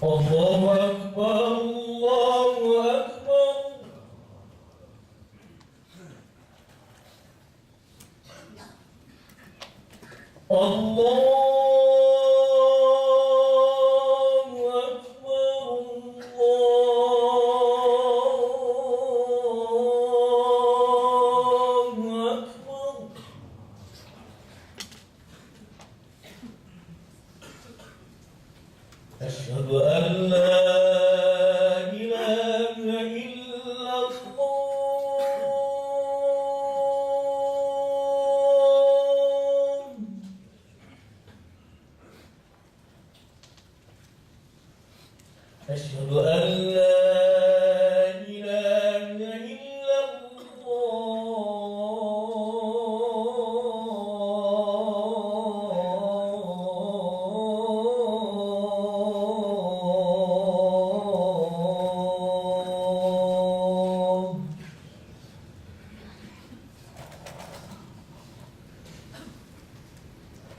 الله أكبر الله أكبر. الله أشهد أن لا إله إلا الله. أشهد أن لا إله إلا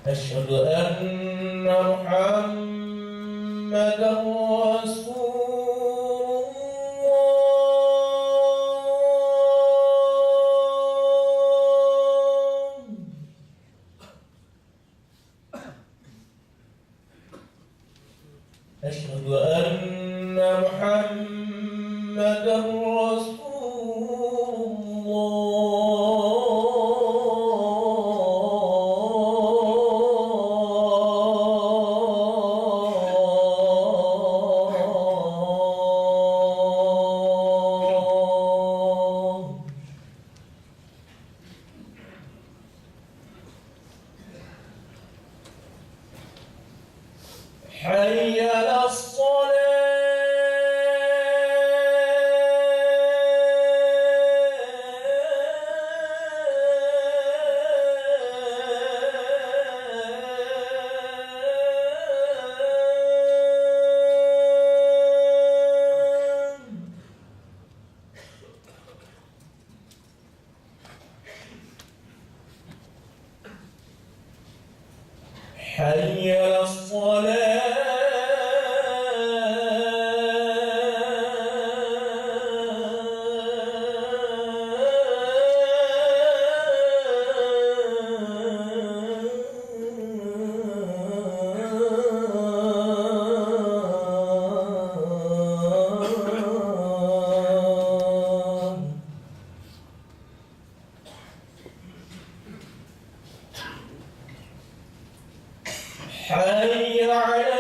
أشهد أن محمدا رسول الله. أشهد أن محمدا رسول حي على الصلاة. حي على الصلاة. حي على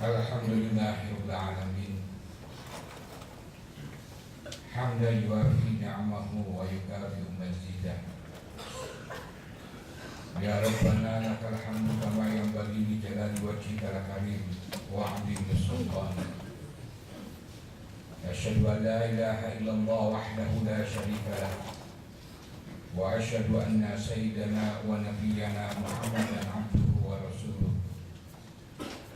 Alhamdulillahirabbil alamin. Hamdan yuwafi ni'amahu wa yukafi mazidah. Ya Rabbana lakal hamdu kama yanbaghi li jalali wajhikal karim wa 'azimi sultanik. Asyhadu an la ilaha illallah wahdahu la syarika lah وأشهد أن سيدنا ونبينا محمدا عبده ورسوله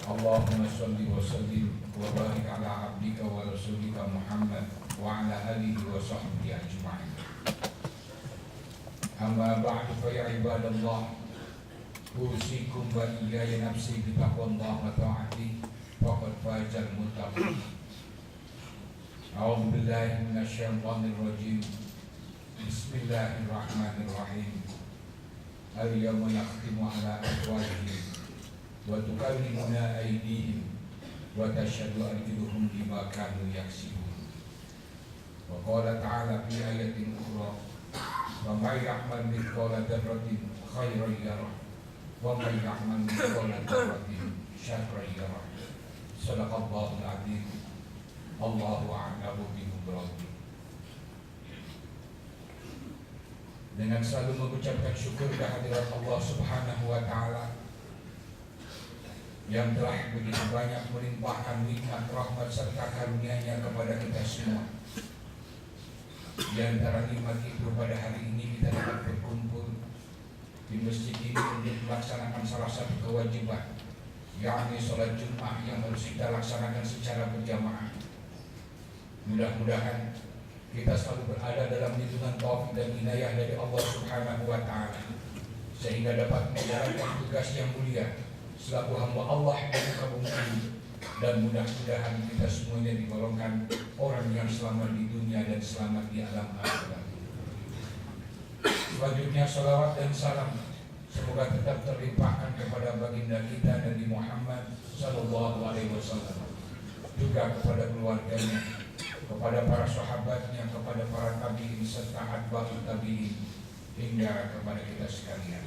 اللهم صل وسلم وبارك على عبدك ورسولك محمد وعلى آله وصحبه أجمعين. أما بعد فيا عباد الله أوصيكم وإياي نفسي بتقوى الله وطاعته فقد فاز المتقون. أعوذ بالله من الشيطان الرجيم. بسم الله الرحمن الرحيم. اليوم نختم على أفواههم وتكلمنا أيديهم وتشهد أرجلهم بما كانوا يكسبون. وقال تعالى في آية أخرى ومن يعمل مثقال ذرة خيرا يره ومن يعمل مثقال ذرة شرا يره. صدق الله العظيم. الله أعلم بمراده. Dengan selalu mengucapkan syukur kehadirat Allah Subhanahu wa Ta'ala yang telah begitu banyak melimpahkan nikmat, rahmat serta karunia-Nya kepada kita semua. Di antara nikmat itu pada hari ini kita dapat berkumpul di masjid ini untuk melaksanakan salah satu kewajiban, yakni sholat Jumat yang harus kita laksanakan secara berjamaah. Mudah-mudahan kita selalu berada dalam lindungan taufik dan inayah dari Allah Subhanahu wa Ta'ala sehingga dapat menjalankan tugas yang mulia selaku hamba Allah di muka bumi ini, dan mudah-mudahan kita semuanya digolongkan orang yang selamat di dunia dan selamat di alam akhirat. Selanjutnya salawat dan salam semoga tetap terlimpahkan kepada baginda kita Nabi Muhammad sallallahu alaihi wasallam, juga kepada keluarganya, kepada para sahabatnya, kepada para tabi'in serta atba'ut tabi'in, hingga kepada kita sekalian.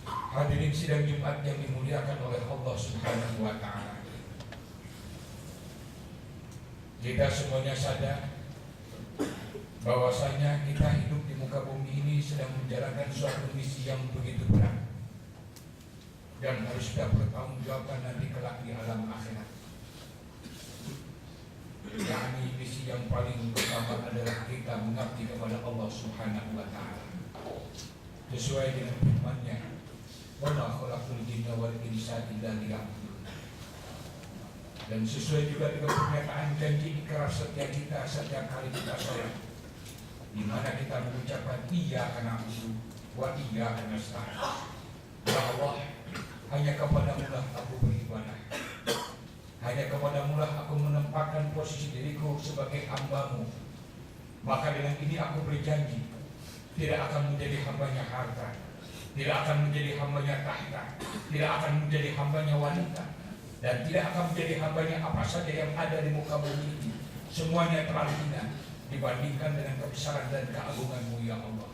Hadirin sidang Jumat yang dimuliakan oleh Allah Subhanahu wa Ta'ala, kita semuanya sadar bahwasanya kita hidup di muka bumi ini sedang menjalankan suatu misi yang begitu berat dan harus kita bertanggungjawabkan nanti kelak di alam akhirat. yakni misi yang paling utama adalah kita mengabdi kepada Allah Subhanahu wa Ta'ala sesuai dengan firman-Nya, wa ma khalaqtul jinna wal insa illa liya'budun, dan sesuai juga dengan pernyataan janji ikrar setiap kita setiap kali kita sholat, di mana kita mengucapkan iyyaka na'budu wa iyyaka nasta'in. Ya Allah, hanya kepadamu lah aku beribadah, hanya kepadamu lah aku menempatkan posisi diriku sebagai hamba-Mu. Maka dengan ini aku berjanji tidak akan menjadi hambanya harta, tidak akan menjadi hambanya tahta, tidak akan menjadi hambanya wanita, dan tidak akan menjadi hambanya apa saja yang ada di muka bumi ini. Semuanya terlalu hina dibandingkan dengan kebesaran dan keagungan-Mu ya Allah.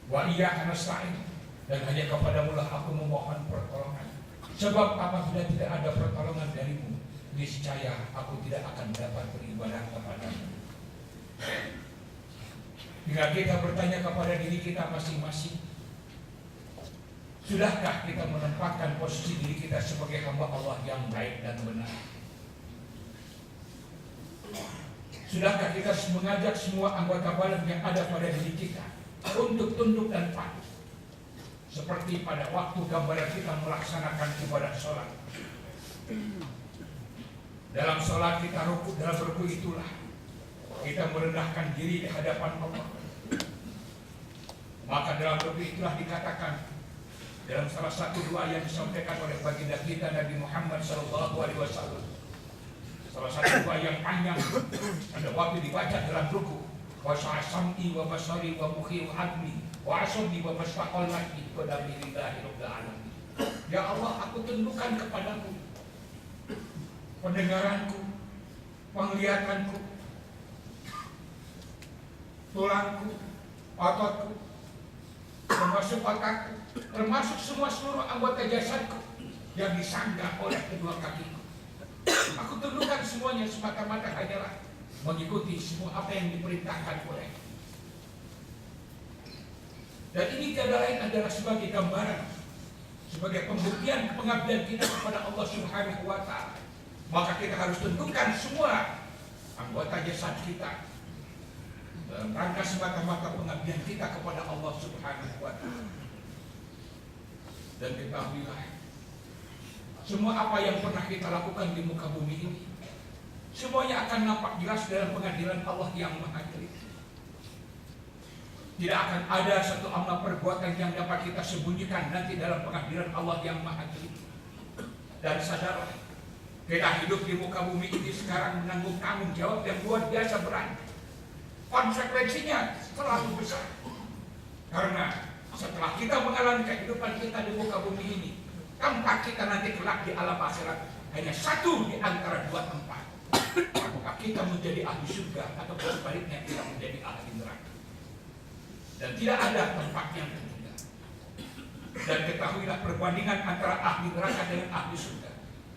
Wa iyyaka nasta'in, dan hanya kepadamu lah aku memohon pertolongan. Sebab apabila tidak ada pertolongan darimu, niscaya aku tidak akan dapat beribadah kepadamu. Bila kita bertanya kepada diri kita masing-masing, sudahkah kita menempatkan posisi diri kita sebagai hamba Allah yang baik dan benar? Sudahkah kita mengajak semua anggota badan yang ada pada diri kita untuk tunduk dan patuh, seperti pada waktu gambaran kita melaksanakan ibadah sholat? Dalam sholat kita rukuk, dalam rukuk itulah kita merendahkan diri di hadapan Allah. Maka dalam rukuk itulah dikatakan dalam salah satu doa yang disampaikan oleh baginda kita Nabi Muhammad SAW, salah satu doa yang panjang pada waktu dibaca dalam rukuk, wa sya'asam'i wa basari wa mukhi wa admi wa asabi wa mastaqal mati wa damirillahi rabbil alamin. Ya Allah, aku tundukkan kepadamu pendengaranku, penglihatanku, tulangku, ototku, termasuk otakku, termasuk seluruh anggota jasadku yang disanggah oleh kedua kakiku. Aku tundukkan semuanya semata-mata hanyalah mengikuti semua apa yang diperintahkan oleh. Dan ini tiada lain adalah sebagai gambaran, sebagai pembuktian pengabdian kita kepada Allah Subhanahu wa Ta'ala. Maka kita harus tundukkan semua anggota jasad kita, dalam rangka semata-mata pengabdian kita kepada Allah Subhanahu wa Ta'ala. Dan ketahuilah, semua apa yang pernah kita lakukan di muka bumi ini, semuanya akan nampak jelas dalam pengadilan Allah yang Maha Teliti. Tidak akan ada satu amal perbuatan yang dapat kita sembunyikan nanti dalam pengadilan Allah yang Maha Teliti. Dan sadarlah, kita hidup di muka bumi ini sekarang menanggung tanggung jawab yang luar biasa berat. Konsekuensinya terlalu besar. Karena setelah kita mengalami kehidupan kita di muka bumi ini, tempat kita nanti kelak di alam akhirat hanya satu di antara dua tempat. Apakah kita menjadi ahli surga atau sebaliknya kita menjadi ahli neraka. Dan tidak ada tempat yang ketiga. Dan ketahuilah perbandingan antara ahli neraka dengan ahli surga.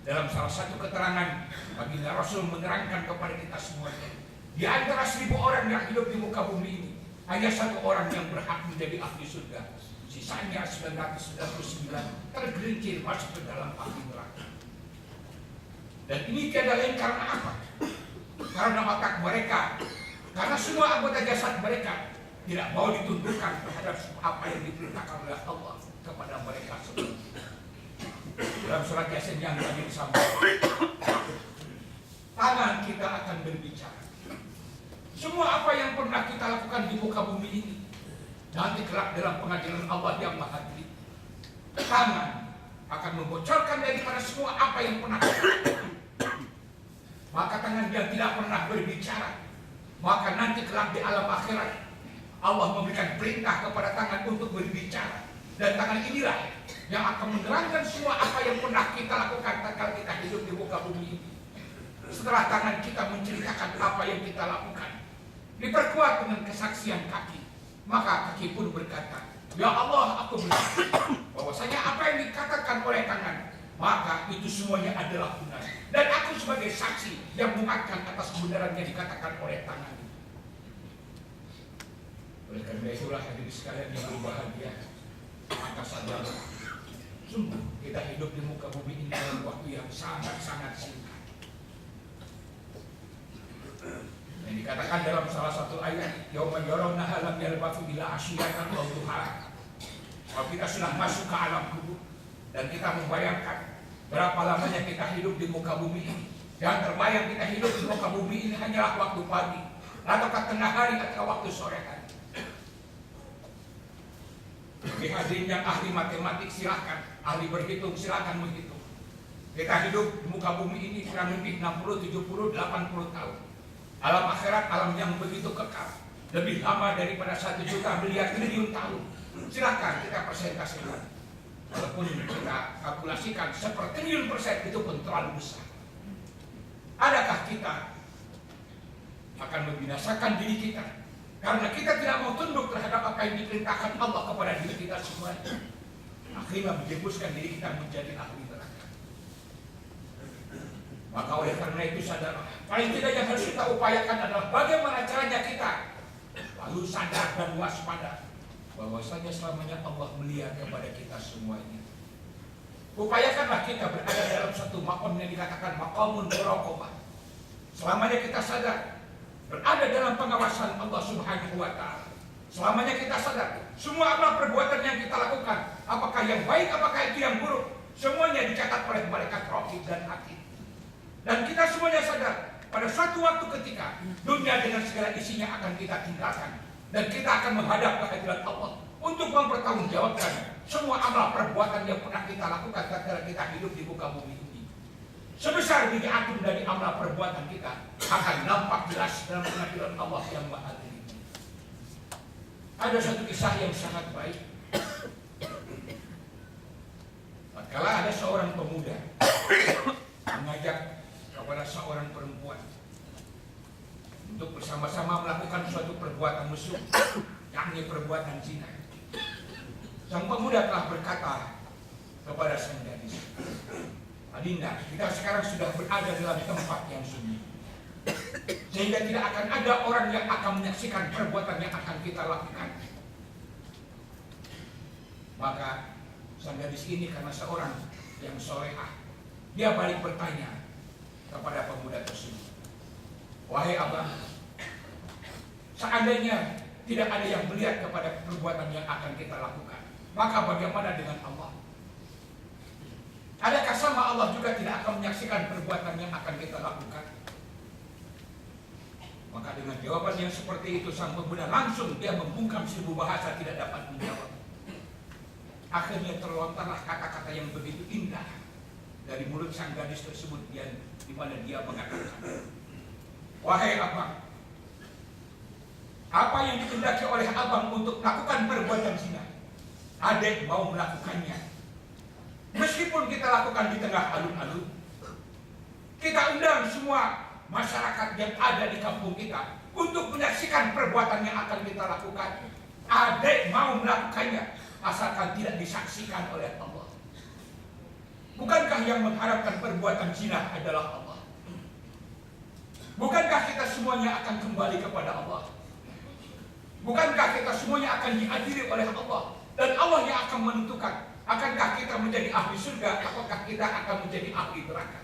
Dalam salah satu keterangan, baginda Rasul menerangkan kepada kita semuanya, di antara 1000 orang yang hidup di muka bumi ini, hanya satu orang yang berhak menjadi ahli surga. Sisanya 999 tergelincir masuk ke dalam ahli neraka. Dan ini tiada lain karena apa? Karena otak mereka, karena semua anggota jasad mereka tidak mau ditundukkan terhadap apa yang diperintahkan oleh Allah kepada mereka semua. Dalam surat Yasin yang tadi disampaikan, tangan kita akan berbicara. Semua apa yang pernah kita lakukan di muka bumi ini nanti kelak dalam pengadilan Allah yang Maha Teliti, tangan akan membocorkan daripada semua apa yang pernah kita lakukan. Maka tangan yang tidak pernah berbicara, maka nanti kelak di alam akhirat Allah memberikan perintah kepada tangan untuk berbicara. Dan tangan inilah yang akan menerangkan semua apa yang pernah kita lakukan tatkala kita hidup di muka bumi ini. Setelah tangan kita menceritakan apa yang kita lakukan, diperkuat dengan kesaksian kaki, maka kaki pun berkata, ya Allah, aku bersaksi bahwasanya apa yang dikatakan oleh tangan, maka itu semuanya adalah benar. Dan aku sebagai saksi yang menguatkan atas kebenaran yang dikatakan oleh tangan. Oleh karena itulah hadirin sekalian yang berbahagia, maka sadarlah, sungguh kita hidup di muka bumi ini dalam waktu yang sangat-sangat singkat. Yang dikatakan dalam salah satu ayat, yauma yarawnaha lam yalbathu illa asyiyatan aw duha. Kalau kita sudah masuk ke alam kubur dan kita membayangkan berapa lamanya kita hidup di muka bumi ini, yang terbayang kita hidup di muka bumi ini hanyalah waktu pagi, ataukah tengah hari, atau waktu sore hari. Bagi hadirin yang ahli matematik silahkan, ahli berhitung silahkan menghitung. Kita hidup di muka bumi ini kurang lebih 60, 70, 80 tahun. Alam akhirat alam yang begitu kekal, lebih lama daripada 1 juta miliar triliun tahun. Silahkan kita persentasikan. Walaupun kita kalkulasikan sepertriliun persen, itu pun terlalu besar. Adakah kita akan membinasakan diri kita karena kita tidak mau tunduk terhadap apa yang diperintahkan Allah kepada diri kita semuanya? Akhirnya menjerumuskan diri kita menjadi ahli neraka. Maka oleh karena itu saudara, paling tidak yang harus kita upayakan adalah bagaimana caranya kita lalu sadar dan waspada bahwasanya selamanya Allah melihat kepada kita semuanya. Upayakanlah kita berada dalam satu maqam yang dikatakan maqamun muraqabah. Selamanya kita sadar berada dalam pengawasan Allah Subhanahu wa Ta'ala. Selamanya kita sadar semua amal perbuatan yang kita lakukan, apakah yang baik, apakah itu yang buruk, semuanya dicatat oleh malaikat Raqib dan Atid. Dan kita semuanya sadar pada suatu waktu ketika dunia dengan segala isinya akan kita tinggalkan, dan kita akan menghadap ke hadirat Allah untuk mempertanggungjawabkan semua amal perbuatan yang pernah kita lakukan tatkala kita hidup di muka bumi ini. Sebesar biji atom dari amal perbuatan kita akan nampak jelas dalam pengadilan Allah yang Maha Teliti. Ada satu kisah yang sangat baik. Tatkala ada seorang pemuda mengajak kepada seorang perempuan untuk bersama-sama melakukan suatu perbuatan mesum, yakni perbuatan zina. Sang pemuda telah berkata kepada sang gadis, Adinda, kita sekarang sudah berada dalam tempat yang sunyi, sehingga tidak akan ada orang yang akan menyaksikan perbuatan yang akan kita lakukan. Maka sang gadis ini karena seorang yang solehah, dia balik bertanya kepada pemuda tersebut, wahai abang, Seandainya tidak ada yang melihat kepada perbuatan yang akan kita lakukan, maka bagaimana dengan Allah? Adakah sama Allah juga tidak akan menyaksikan perbuatan yang akan kita lakukan? Maka dengan jawaban yang seperti itu, sang pemuda langsung dia membungkam 1000 bahasa tidak dapat menjawab. Akhirnya terlontarlah kata-kata yang begitu indah dari mulut sang gadis tersebut, di mana dia mengatakan, "Wahai abang, apa yang dikehendaki oleh abang untuk melakukan perbuatan zina, adek mau melakukannya. Meskipun kita lakukan di tengah alun-alun, kita undang semua masyarakat yang ada di kampung kita untuk menyaksikan perbuatan yang akan kita lakukan. Adek mau melakukannya, asalkan tidak disaksikan oleh Allah." Bukankah yang mengharapkan perbuatan zina adalah Allah? Bukankah kita semuanya akan kembali kepada Allah? Bukankah kita semuanya akan diadili oleh Allah? Dan Allah yang akan menentukan, akankah kita menjadi ahli surga, ataukah kita akan menjadi ahli neraka?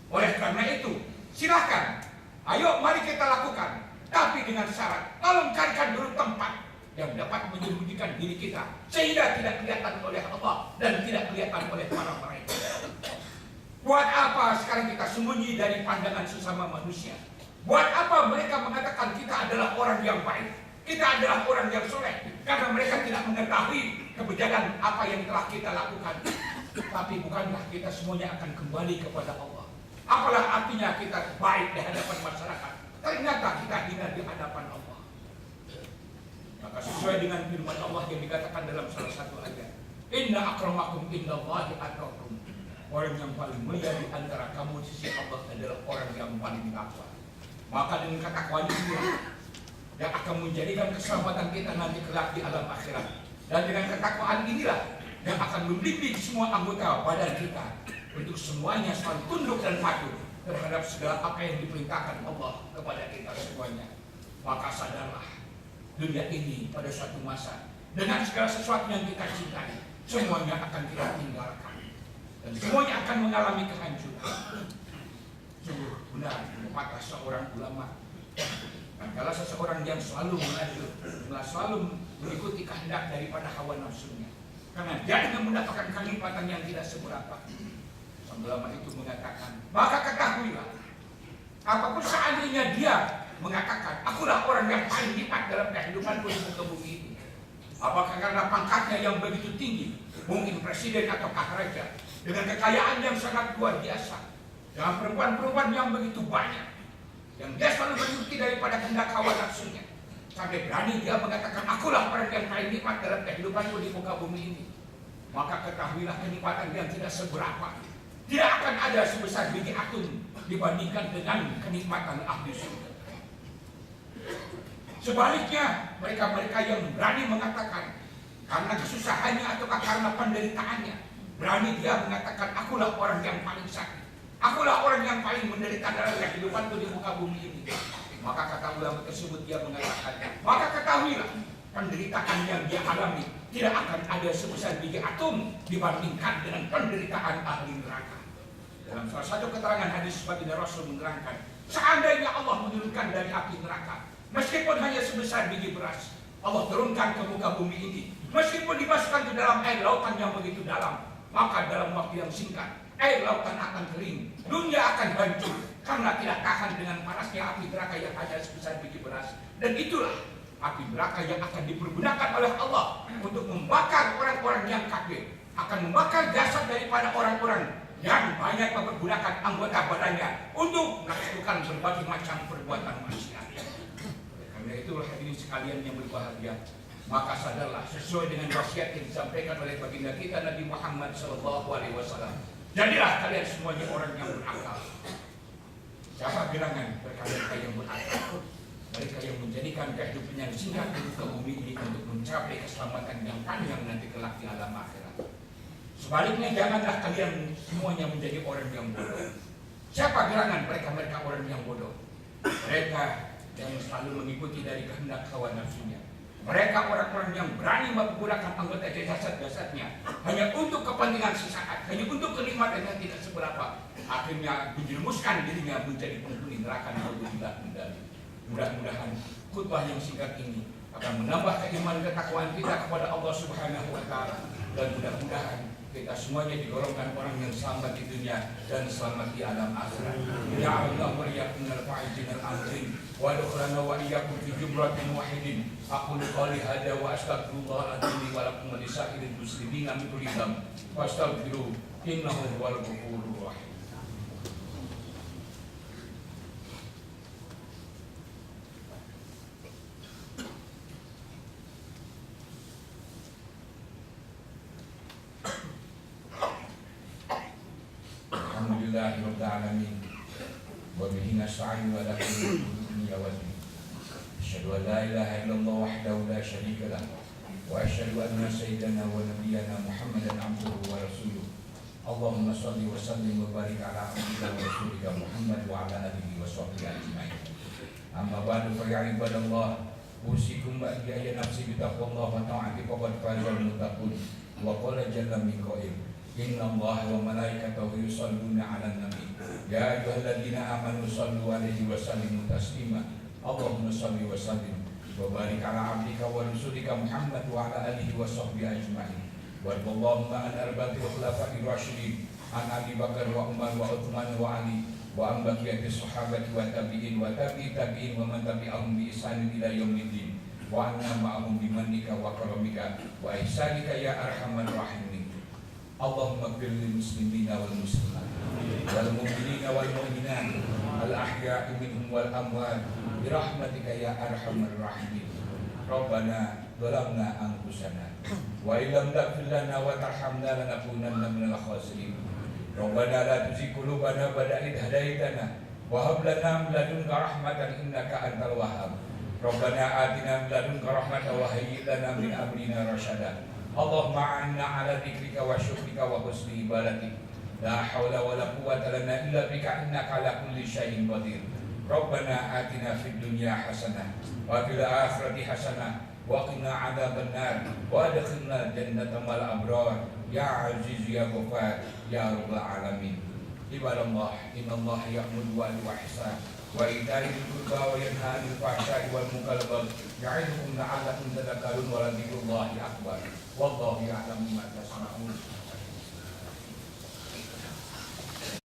Oleh karena itu, silahkan, ayo mari kita lakukan. Tapi dengan syarat, tolong carikan dulu tempat yang dapat menyembunyikan diri kita, sehingga tidak kelihatan oleh Allah dan tidak kelihatan oleh para malaikat. Buat apa sekarang kita sembunyi dari pandangan sesama manusia? Buat apa mereka mengatakan kita adalah orang yang baik, kita adalah orang yang soleh, karena mereka tidak mengetahui kebijakan apa yang telah kita lakukan. Tapi bukankah kita semuanya akan kembali kepada Allah? Apalah artinya kita baik di hadapan masyarakat, ternyata kita hina di hadapan Allah. Maka sesuai dengan firman Allah yang dikatakan dalam salah satu ayat, "Inna akramakum indallahi atqakum." Orang yang paling mulia di antara kamu di sisi Allah adalah orang yang paling takwa. Maka dengan ketakwaan ini yang akan menjadikan keselamatan kita nanti kelak di alam akhirat. Dan dengan ketakwaan inilah yang akan membimbing semua anggota badan kita untuk semuanya selalu tunduk dan patuh terhadap segala apa yang diperintahkan Allah kepada kita semuanya. Maka sadarlah, dunia ini pada suatu masa dengan segala sesuatu yang kita cintai, semuanya akan kita tinggalkan dan semuanya akan mengalami kehancuran. Sungguh benar kata seorang ulama, kalau seseorang yang selalu mengadu, selalu mengikuti kehendak daripada hawa nafsunya, karena dia ingin mendapatkan kenikmatan yang tidak seberapa. Sang ulama itu mengatakan, maka ketahuilah, apapun seandainya dia mengatakan, akulah orang yang paling nikmat dalam kehidupanku di muka bumi ini, apakah karena pangkatnya yang begitu tinggi, mungkin presiden atau raja, dengan kekayaan yang sangat luar biasa, dengan perempuan-perempuan yang begitu banyak, yang dia selalu mengikuti daripada kehendak hawa nafsunya, sampai berani dia mengatakan, akulah orang yang paling nikmat dalam kehidupanku di muka bumi ini, maka ketahuilah kenikmatan yang tidak seberapa tidak akan ada sebesar biji atom dibandingkan dengan kenikmatan ahli surga. Sebaliknya, mereka-mereka yang berani mengatakan karena kesusahannya atau karena penderitaannya, berani dia mengatakan, akulah orang yang paling sakit, akulah orang yang paling menderita dalam kehidupanku di muka bumi ini, maka kata ulama tersebut dia mengatakan, maka ketahuilah penderitaan yang dia alami tidak akan ada sebesar biji atom dibandingkan dengan penderitaan ahli neraka. Dalam salah satu keterangan hadis baginda Rasul menerangkan, seandainya Allah menurunkan dari api neraka, meskipun hanya sebesar biji beras, Allah turunkan ke muka bumi ini, meskipun dimasukkan ke dalam air lautan yang begitu dalam, maka dalam waktu yang singkat air lautan akan kering, dunia akan hancur karena tidak tahan dengan panasnya api neraka yang hanya sebesar biji beras. Dan itulah api neraka yang akan dipergunakan oleh Allah untuk membakar orang-orang yang kafir, akan membakar jasad daripada orang-orang yang banyak mempergunakan anggota badannya untuk melakukan berbagai macam perbuatan maksiat. Karena itulah hadirin sekalian yang berbahagia, maka sadarlah sesuai dengan wasiat yang disampaikan oleh baginda kita Nabi Muhammad SAW. Jadilah kalian semuanya orang yang berakal. Siapa gerangan mereka yang berakal? Mereka yang menjadikan kehidupan yang singkat di muka bumi ini untuk mencapai keselamatan yang panjang nanti kelak di alam akhirat. Sebaliknya, janganlah kalian semuanya menjadi orang yang bodoh. Siapa gerangan mereka orang yang bodoh? Mereka yang selalu mengikuti dari kehendak hawa nafsunya. Mereka orang-orang yang berani menggunakan anggota jasad-jasadnya hanya untuk kepentingan sesaat, hanya untuk kenikmatan yang tidak seberapa. Akhirnya menjerumuskan dirinya menjadi penghuni neraka. Mudah-mudahan khutbah yang singkat ini akan menambah keimanan ketakwaan kita kepada Allah Subhanahu wa taala, dan mudah-mudahan kita semuanya digolongkan orang yang selamat di dunia dan selamat di alam akhirat. Ya Allah wa iyyakum al-faizin al-azim wa adkhilna wa iyyakum fi jumratin wahidin. Aqulu qali hadza wa astaghfirullah li wa lakum wa lisa'iril muslimina min kulli dhanb fastaghfiruhu innahu huwal ghafurur rahim. Alhamdulillahirabbil alamin wa bihi nasta'inu wa la ilaha illa asyhadu an la ilaha illallah wahdahu la syarika lah wa asyhadu anna sayyidana wa nabiyyana Muhammadan abduhu wa rasuluh. Allahumma shalli wa sallim wa barik ala abdika wa rasulika Muhammad wa ala alihi wa sahbihi ajma'in. Amma ba'du fa ya ibadallah, usikum ba'di ya nafsi bi taqwallah wa ta'ati faqad fazal muttaqun. Wa qala jalla min qail Inna Allah wa malaikatahu yusalluna 'alan nabi ya ayyuhalladzina amanu sallu 'alaihi wa sallimu taslima. Allahumma shalli wa sallim wa barik 'ala 'abdika wa rasulika Muhammad wa 'ala alihi wa sahbihi ajma'in. Wa Allahumma an arba'atil khulafa'ir rasyidin an Abi Bakar wa Umar wa Utsman wa Ali wa an baqiyatis sahabati wa tabi'in wa tabi'in wa man tabi'ahum bi ihsanin ila yaumiddin wa anna ma'ahum bi mannika wa karamika wa ihsanika ya arhamar rahimin. Allahumma ighfir lil muslimina wal muslimat wal mu'minina wal mu'minat al ahya'i minhum wal amwat bi rahmatika ya arhamar rahimin. Rabbana zalamna anfusana wa illam taghfir lana wa tarhamna lanakunanna minal khasirin. Rabbana la tuzigh qulubana ba'da idh hadaitana wa hab lana min ladunka rahmatan innaka antal wahhab. Rabbana atina min ladunka rahmatan wa hayyi' lana min amrina rasyada. Allahumma a'inna ala dzikrika wa syukrika wa husni ibadatik. La haula wa la quwwata lana illa bika innaka ala kulli syai'in qadir. Rabbana atina fid dunya hasanah wa fil akhirati hasanah wa qina adzaban nar wa adkhilna jannata mal abrar ya aziz ya ghafar ya rabbal alamin. Ibadallah, innallaha ya'muru bil 'adli wal ihsan wa ita'i dzil qurba wa yanha 'anil fahsya'i wal munkari wal baghi ya'idukum la'allakum tadhakkarun wa la dzikrullahi akbar. Wallahu ya'lamu ma tasna'un.